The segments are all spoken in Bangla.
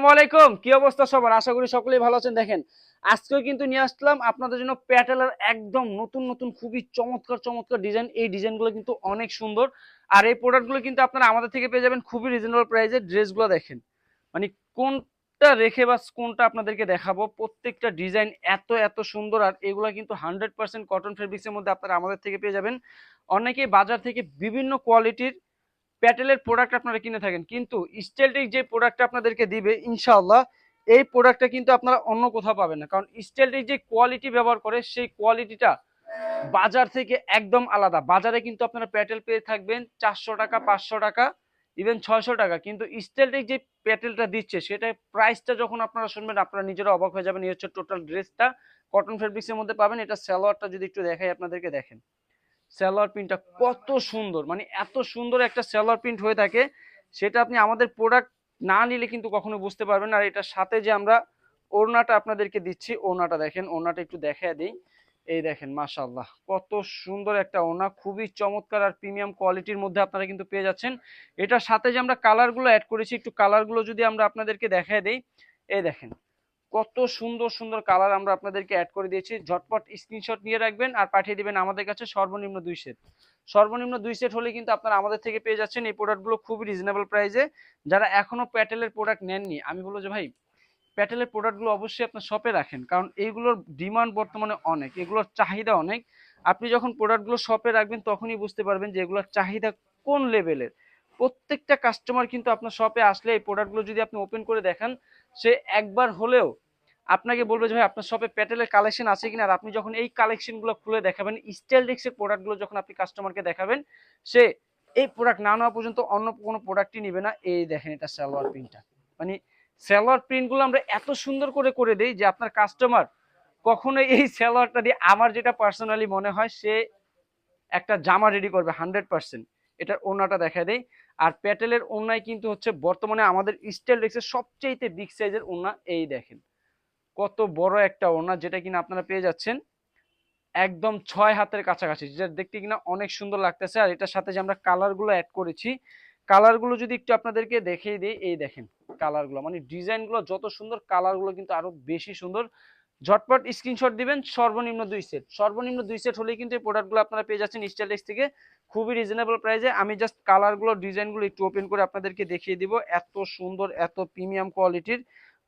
আসসালামাইকুম, কি অবস্থা সবার? আশা করি সকলেই ভালো আছেন। দেখেন, আজকেও কিন্তু নিয়ে আসলাম আপনাদের জন্য প্যাটেলের একদম নতুন নতুন খুবই চমৎকার চমৎকার ডিজাইন। এই ডিজাইনগুলো কিন্তু অনেক সুন্দর। আর এই প্রোডাক্টগুলো কিন্তু আপনারা আমাদের থেকে পেয়ে যাবেন খুবই রিজনেবল প্রাইসে। ড্রেসগুলো দেখেন, মানে কোনটা রেখে বা কোনটা আপনাদেরকে দেখাবো, প্রত্যেকটা ডিজাইন এত এত সুন্দর। আর এগুলো কিন্তু 100% কটন ফেব্রিক্সের মধ্যে আপনারা আমাদের থেকে পেয়ে যাবেন। অনেকেই বাজার থেকে বিভিন্ন কোয়ালিটির প্যাটেলের প্রোডাক্ট আপনারা কিনে থাকেন, কিন্তু স্টাইলটেক যে প্রোডাক্টটা আপনাদেরকে দিবে ইনশাআল্লাহ এই প্রোডাক্টটা কিন্তু আপনারা অন্য কোথাও পাবেন না। কারণ স্টাইলটেক যে কোয়ালিটি ব্যবহার করে সেই কোয়ালিটিটা বাজার থেকে একদম আলাদা। বাজারে কিন্তু আপনারা প্যাটেল পেয়ে থাকবেন 400 টাকা, 500 টাকা, ইভেন 600 টাকা, কিন্তু স্টাইলটেক যে প্যাটেলটা দিচ্ছে সেটা প্রাইসটা যখন আপনারা শুনবেন আপনারা নিজেরা অবাক হয়ে যাবেন। এই হচ্ছে টোটাল ড্রেসটা, কটন ফেব্রিক্সের মধ্যে পাবেন। এটা সালোয়ারটা যদি একটু দেখাই আপনাদেরকে, দেখেন সালোয়ার প্রিন্টটা কত সুন্দর, মানে এত সুন্দর একটা সালোয়ার প্রিন্ট হয়ে থাকে, সেটা আপনি আমাদের প্রোডাক্ট না নিলে কিন্তু কখনো বুঝতে পারবেন না। আর এটার সাথে যে আমরা ওড়নাটা আপনাদেরকে দিচ্ছি, ওড়নাটা দেখেন, ওড়নাটা একটু দেখায় দিই। এই দেখেন মাশাআল্লাহ কত সুন্দর একটা ওড়না, খুবই চমৎকার আর প্রিমিয়াম কোয়ালিটির মধ্যে আপনারা কিন্তু পেয়ে যাচ্ছেন। এটার সাথে যে আমরা কালারগুলো অ্যাড করেছি, একটু কালারগুলো যদি আমরা আপনাদেরকে দেখায় দিই, এই দেখেন কত সুন্দর সুন্দর কালার আমরা আপনাদেরকে অ্যাড করে দিয়েছি। ঝটপট স্ক্রিনশট নিয়ে রাখবেন আর পাঠিয়ে দিবেন আমাদের কাছে। সর্বনিম্ন 2 সেট, সর্বনিম্ন 2 সেট হলে কিন্তু আপনারা আমাদের থেকে পেয়ে যাচ্ছেন এই প্রোডাক্টগুলো খুবই রিজনেবল প্রাইসে। যারা এখনো প্যাটেলের প্রোডাক্ট নেননি, আমি বলবো যে ভাই প্যাটেলের প্রোডাক্টগুলো অবশ্যই আপনার শপে রাখেন, কারণ এইগুলোর ডিমান্ড বর্তমানে অনেক, এগুলোর চাহিদা অনেক। আপনি যখন প্রোডাক্টগুলো শপে রাখবেন তখনই বুঝতে পারবেন যে এগুলোর চাহিদা কোন লেভেলের। প্রত্যেকটা কাস্টমার কিন্তু আপনার শপে আসলে এই প্রোডাক্টগুলো যদি আপনি ওপেন করে দেখান, সে একবার হলেও আপনাকে বলবে যে ভাই আপনার শপে প্যাটেলের কালেকশন আছে কিনা। আর আপনি যখন এই কালেকশনগুলো খুলে দেখাবেন, স্টাইলটেক্সের প্রোডাক্টগুলো যখন আপনি কাস্টমারকে দেখাবেন, সে এই প্রোডাক্ট না নেওয়া পর্যন্ত অন্য কোনো প্রোডাক্টই নেবে না। এই দেখেন এটা সালোয়ার প্রিন্টটা, মানে সালোয়ার প্রিন্টগুলো আমরা এত সুন্দর করে করে দেই যে আপনার কাস্টমার কখনো এই সালোয়ারটা দিয়ে, আমার যেটা পার্সোনালি মনে হয়, সে একটা জামা রেডি করবে 100%। এটার ওড়নাটা দেখা দেয়। আর প্যাটেলের ওড়নায় কিন্তু হচ্ছে বর্তমানে আমাদের স্টাইলটেক্সের সবচেয়ে বিগ সাইজের ওড়না। এই দেখেন কত বড় একটা ওড়না, যেটা কিনা আপনারা পেয়ে যাচ্ছেন একদম 6 হাতের কাছাকাছি, যেটা দেখতে কিনা অনেক সুন্দর লাগতেছে। আর এটার সাথে যে আমরা কালারগুলো অ্যাড করেছি, কালারগুলো যদি একটু আপনাদেরকে দেখিয়ে দিই, এই দেখেন কালারগুলো, মানে ডিজাইনগুলো যত সুন্দর, কালারগুলো কিন্তু আরো বেশি সুন্দর। ঝটপট স্ক্রিনশট দিবেন। সর্বনিম্ন 2 সেট, সর্বনিম্ন 2 সেট হলেই কিন্তু এই প্রোডাক্টগুলো আপনারা পেয়ে যাচ্ছেন স্টাইলটেক্স থেকে খুবই রিজনেবল প্রাইসে। আমি জাস্ট কালারগুলো, ডিজাইনগুলো একটু ওপেন করে আপনাদেরকে দেখিয়ে দিব। এত সুন্দর, এত প্রিমিয়াম কোয়ালিটির,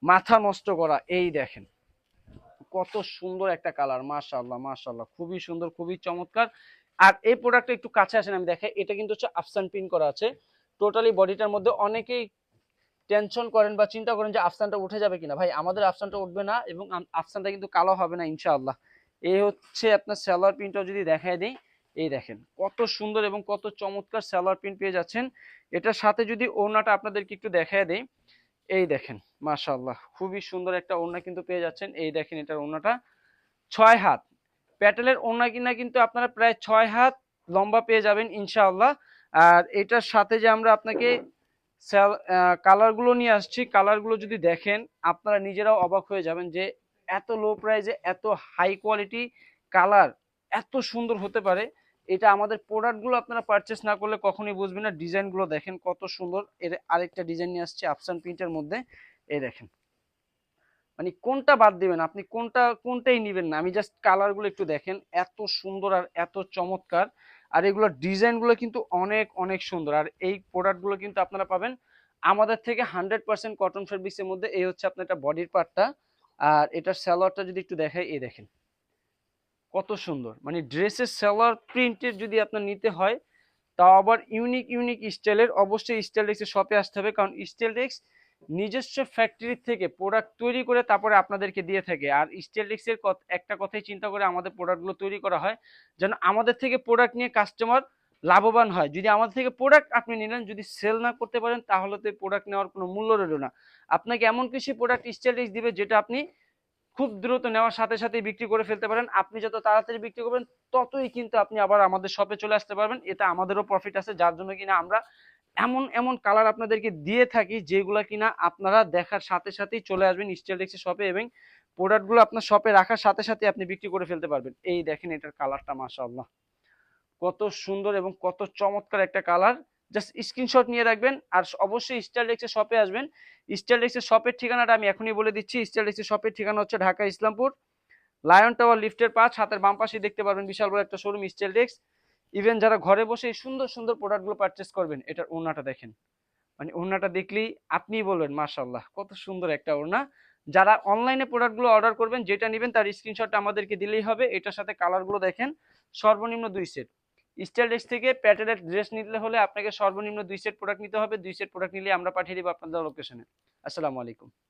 মাথা নষ্ট করা। এই দেখেন কত সুন্দর একটা কালার, মাশাআল্লাহ মাশাআল্লাহ, খুবই সুন্দর, খুবই চমৎকার। আর এই প্রোডাক্টটা একটু কাছে আসেন, আমি দেখাই। এটা কিন্তু হচ্ছে আফসান প্রিন্ট করা আছে টোটালি বডিটার মধ্যে। অনেকেই টেনশন করেন বা চিন্তা করেন যে আফসানটা উঠে যাবে কিনা। ভাই আমাদের আফসানটা উঠবে না, এবং আফসানটা কিন্তু কালো হবে না ইনশাআল্লাহ। এই হচ্ছে আপনার সালোয়ার প্রিন্টটা যদি দেখায় দিই, এই দেখেন কত সুন্দর এবং কত চমৎকার সালোয়ার প্রিন্ট পেয়ে যাচ্ছেন। এটার সাথে যদি ওড়নাটা আপনাদেরকে একটু দেখায় দেই, এই দেখেন মাশাআল্লাহ খুবই সুন্দর একটা ওড়না কিন্তু পেয়ে যাচ্ছেন। এই দেখেন এটার ওড়নাটা 6 হাত, প্যাটেলের ওড়না কিনা কিন্তু আপনারা প্রায় 6 হাত লম্বা পেয়ে যাবেন ইনশাআল্লাহ। আর এটার সাথে যে আমরা আপনাকে কালারগুলো নিয়ে আসছি, কালারগুলো যদি দেখেন আপনারা নিজেরাও অবাক হয়ে যাবেন যে এত লো প্রাইসে এত হাই কোয়ালিটি কালার এত সুন্দর হতে পারে। এটা আমাদের প্রোডাক্টগুলো আপনারা পারচেস না করলে কখনোই বুঝবেন না। ডিজাইনগুলো দেখেন কত সুন্দর। এর আরেকটা ডিজাইন নিয়ে আসছে আফসান প্রিন্টের মধ্যে, এই দেখেন, মানে কোনটা বাদ দিবেন আপনি, কোনটাই নিবেন না। আমি জাস্ট কালারগুলো একটু দেখেন, এত সুন্দর আর এত চমৎকার। আর এগুলোর ডিজাইনগুলো কিন্তু অনেক অনেক সুন্দর। আর এই প্রোডাক্টগুলো কিন্তু আপনারা পাবেন আমাদের থেকে 100% কটন ফেব্রিক্সের মধ্যে। এই হচ্ছে আপনার একটা বডির পার্টটা। আর এটার সালোয়ারটা যদি একটু দেখাই, এই দেখেন কত সুন্দর, মানে ড্রেসের সালোয়ার প্রিন্টের যদি আপনার নিতে হয়, তাও আবার ইউনিক ইউনিক স্টাইলের, অবশ্যই স্টাইলটেক্সের শপে আসতে হবে। কারণ স্টাইলটেক্স নিজস্ব ফ্যাক্টরি থেকে প্রোডাক্ট তৈরি করে তারপরে আপনাদেরকে দিয়ে থাকে। আর স্টাইলটেক্সের একটা কথাই চিন্তা করে আমাদের প্রোডাক্টগুলো তৈরি করা হয়, যেন আমাদের থেকে প্রোডাক্ট নিয়ে কাস্টমার লাভবান হয়। যদি আমাদের থেকে প্রোডাক্ট আপনি নিলেন, যদি সেল না করতে পারেন, তাহলে তো প্রোডাক্ট নেওয়ার কোনো মূল্য রইল না। আপনাকে এমন কিছু প্রোডাক্ট স্টাইলটেক্স দিবে যেটা আপনি খুব দ্রুত নেওয়ার সাথে সাথে বিক্রি করে ফেলতে পারেন। আপনি যত তাড়াতাড়ি বিক্রি করবেন, ততই কিন্তু আপনি আবার আমাদের শপে চলে আসতে পারবেন। এটা আমাদেরও প্রফিট আছে, যার জন্য কিনা আমরা এমন এমন কালার আপনাদেরকে দিয়ে থাকি যেগুলা কিনা আপনারা দেখার সাথে সাথেই চলে আসবেন স্টাইলটেক্সের শপে, এবং প্রোডাক্টগুলো আপনার শপে রাখার সাথে সাথে আপনি বিক্রি করে ফেলতে পারবেন। এই দেখেন এটার কালারটা মাশাআল্লাহ কত সুন্দর এবং কত চমৎকার একটা কালার। জাস্ট স্ক্রিনশট নিয়ে রাখবেন। আর অবশ্যই স্টাইলটেক্সের শপে আসবেন। স্টাইলটেক্সের শপের ঠিকানাটা আমি এখনই বলে দিচ্ছি। স্টাইলটেক্সের শপের ঠিকানা হচ্ছে ঢাকা ইসলামপুর, লায়ন টাওয়ার লিফটের 5, হাতের বাম পাশে দেখতে পারবেন বিশাল বড় একটা শোরুম স্টাইলটেক্স। ইভেন যারা ঘরে বসে এই সুন্দর সুন্দর প্রোডাক্টগুলো পারচেস করবেন, এটার ওড়নাটা দেখেন, মানে ওড়নাটা দেখলেই আপনিই বলবেন মাশাআল্লাহ কত সুন্দর একটা ওড়না। যারা অনলাইনে প্রোডাক্টগুলো অর্ডার করবেন, যেটা নেবেন তার স্ক্রিনশটটা আমাদেরকে দিলেই হবে। এটার সাথে কালারগুলো দেখেন, সর্বনিম্ন 2 সেট। স্টাইলটেক্স থেকে প্যাটেলের ড্রেস নিতে হলে আপনাকে সর্বনিম্ন 2 সেট প্রোডাক্ট নিতে হবে। 2 সেট প্রোডাক্ট নিলে আমরা পাঠিয়ে দিব আপনাদের লোকেশনে। আসসালামু আলাইকুম।